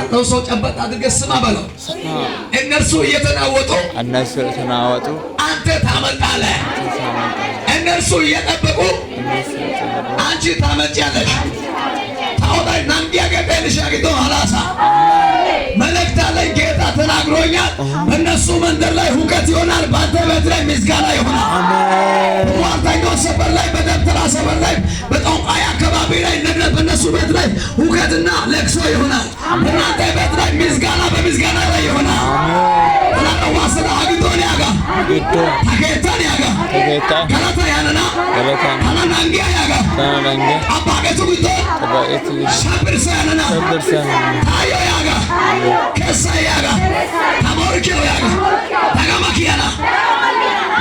ያለው ሰው ጨበጥ አድርገህ ስማ በለው። እነርሱ እየተናወጡ አንተ ታመልጣለህ። እነርሱ እየጠበቁ አንቺ ታመልጫለሽ። ታውጣይ ናንዲያ ገበልሽ ያግዶ አላሳ መልእክት አለኝ። ጌታ ተናግሮኛል። በእነሱ መንደር ላይ ሁከት ይሆናል፣ በአንተ ቤት ላይ ምስጋና ይሆናል። በሟርተኛው ሰፈር ላይ፣ በደብተራ ሰፈር ላይ፣ በጠንቋይ አካባቢ ላይ በእነሱ ቤት ላይ ሁከትና ለቅሶ ይሆናል። በእናንተ ቤት ላይ ምስጋና በምስጋና ላይ ይሆናል። ዋሰዳ አግዶን ያጋ ታኬታን ያጋ ገለታ ያነና ታናናንጊያ ያጋ አባቄቱ ግዶ ሸብርሰ ያነና ታዮ ያጋ ከሳ ያጋ ታሞርኪዮ ያጋ ታጋማኪያና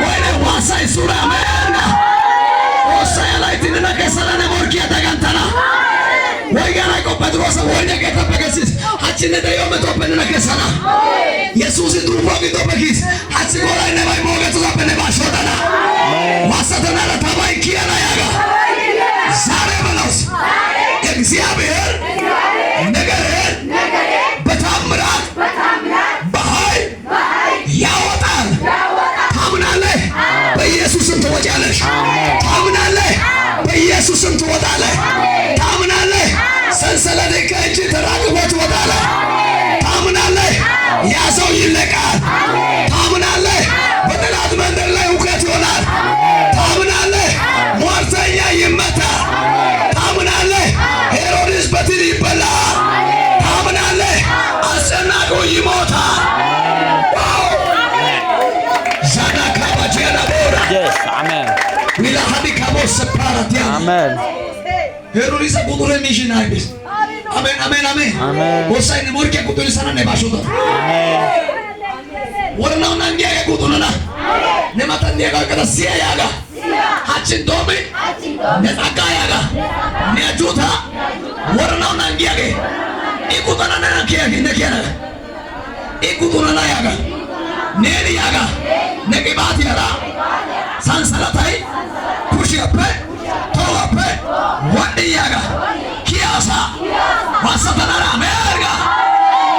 ወይኔ ዋሳይ ሱራ መርጋ ወሳይ ላይ ትንና ከሰላነ ሞርኪያ ታጋንታና ወይጋና ቆጴጥሮስ ወይኔ ጌታ በገሲስ ሀችነ ደዮ መቶበነ ከሰላ ኢየሱስ ድሩፎ ግዶ በኪስ ሀች ጎላይ ነባይ ሞገቱ ዛበነ ባሾታና ዋሰተና ለታባይ ኪያና ያጋ ዛሬ በለውስ እግዚአብሔር ነገርን በታምራት በኃይል ያወጣል። ታምናለህ? በኢየሱስም ትወጫለሽ። ታምናለህ? በኢየሱስም ትወጣለህ። ታምናለህ? ሰንሰለት ከእጅ ተራግፎ ትወጣለህ። ታምናለህ? ያ ሰው ይለቃል። ታምናለህ? በጠላት መንደር ላይ ሁከት ይሆናል። ታምናለህ? ሟርተኛ ይመታል። ታምናለህ? ሄሮድስ በትል ይበላል። ታምናለህ? አስጨናቂው ይሞታል። ዛና ካባጀና ቦራ አሜን ዊላ ሀዲ ካቦ ሰፓራት ያ አሜን ሄሮድስ ቁጥር ሚሽን አይብስ አሜን አሜን አሜን ወሳኝ ሞርኬ ቁጥር ሰና ነባሾታ አሜን ወርናው ናንጊያ የቁጥሩና ነማታን ያጋቀረ ሲያ ያጋ ሀችን ዶሜ ነጣቃ ያጋ ነጁታ ወርናው ናንጊያ ጌ ኢቁጠና ናንጊያ ጌ ነኪያና ኢቁጡና ያጋ ኔሪ ያጋ ነቂባት ያራ ሳንሰላታይ ኩሽያፔ ቶዋፔ ወዲ ያጋ ኪያሳ ዋሰተናራ አሜርጋ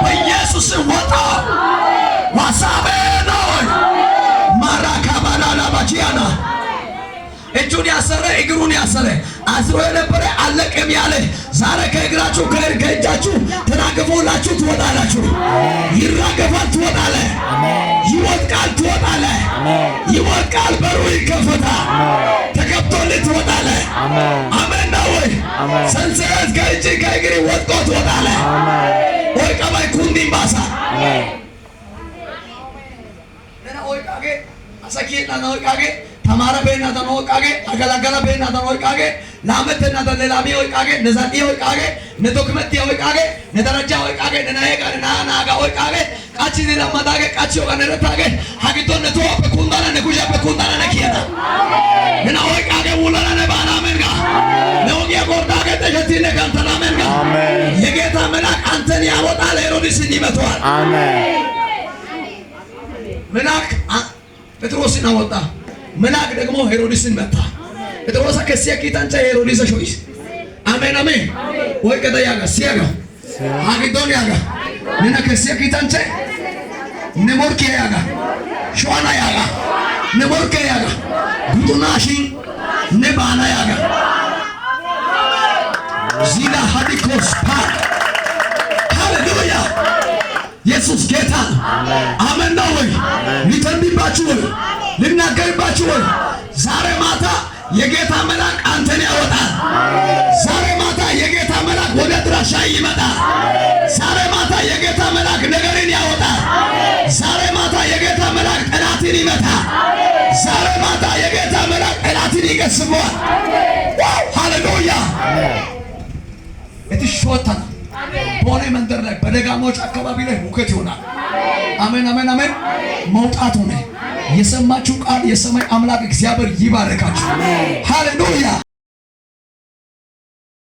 በኢየሱስ ወጣ ዋሳቤ ነው ማራካባላላ ባቺያና እጁን ያሰረ እግሩን ያሰረ አስሮ የነበረ አለቀም ያለ ዛሬ ከእግራችሁ ከእጃችሁ ተናግፎላችሁ ትወጣላችሁ። ይራገፋል፣ ትወጣለህ። ይወድቃል፣ ትወጣለህ። ይወድቃል፣ በሩ ይከፈታል። ተከፍቶልህ ትወጣለህ። አሜን ነው ወይ? ሰንሰለት ከእጅ ከእግር ወድቆ ትወጣለህ። ወይ ቀባይ ኩንዲን ባሳ ወይ ቃጌ አሰኪና ነው ቃጌ ተማረ በእና ተኖ ቃጌ አገላገላ በእና ተኖ ቃጌ ላመተና ተለላሚ ወይ ቃጌ ነዛዲ ወይ ቃጌ ነዶክመንት ወይ ቃጌ ነደረጃ ወይ ቃጌ ነናየ ቃጌ ናጋ ወይ ቃጌ ቃቺ ለማዳጌ ቃቺ ወይ ነረታጌ ሀጊቶ ነቶ በኩንዳና ነኩጃ በኩንዳና ነኪያና እና ወይ ቃጌ ውላና ነባና መንጋ ነውያ ጎርዳጌ ተሸቲ ነካንተና መንጋ የጌታ መልአክ አንተን ያወጣል፣ ሄሮድስን ይመታዋል። አሜን። መልአክ ጴጥሮስን አወጣ፣ መልአክ ደግሞ ሄሮድስን መታ። ጴጥሮስ ከሲያ ኪታንቻ ሄሮድስ ሾይስ አሜን አሜን ወይ ከዳ ያጋ ሲያጋ አግዶን ያጋ ነና ከሲያ ኪታንቻ ነሞርኬ ያጋ ሾዋና ያጋ ነሞርኬ ያጋ ጉጡናሺ ነባና ያጋ ዚላ ሀዲኮስ ፓ ሃሌሉያ ኢየሱስ ጌታ አሜን ነው ወይ? ሊተንብባችሁ ወይ? ሊናገርባችሁ ወይ? ዛሬ ማታ የጌታ መልአክ አንተን ያወጣል። ዛሬ ማታ የጌታ መልአክ ወደ ድራሻ ይመጣል። ዛሬ ማታ የጌታ መልአክ ነገርን ያወጣል። ዛሬ ማታ የጌታ መልአክ ጠላትን ይመታል። ዛሬ ማታ የጌታ መልአክ ጠላትን ይገስመዋል። ሃሌሉያ እትሾታ በሆነ መንደር ላይ በደጋሞች አካባቢ ላይ ሁከት ይሆናል። አሜን አሜን አሜን። መውጣት ሆነ። የሰማችሁ ቃል የሰማይ አምላክ እግዚአብሔር ይባረካችሁ። ሃሌሉያ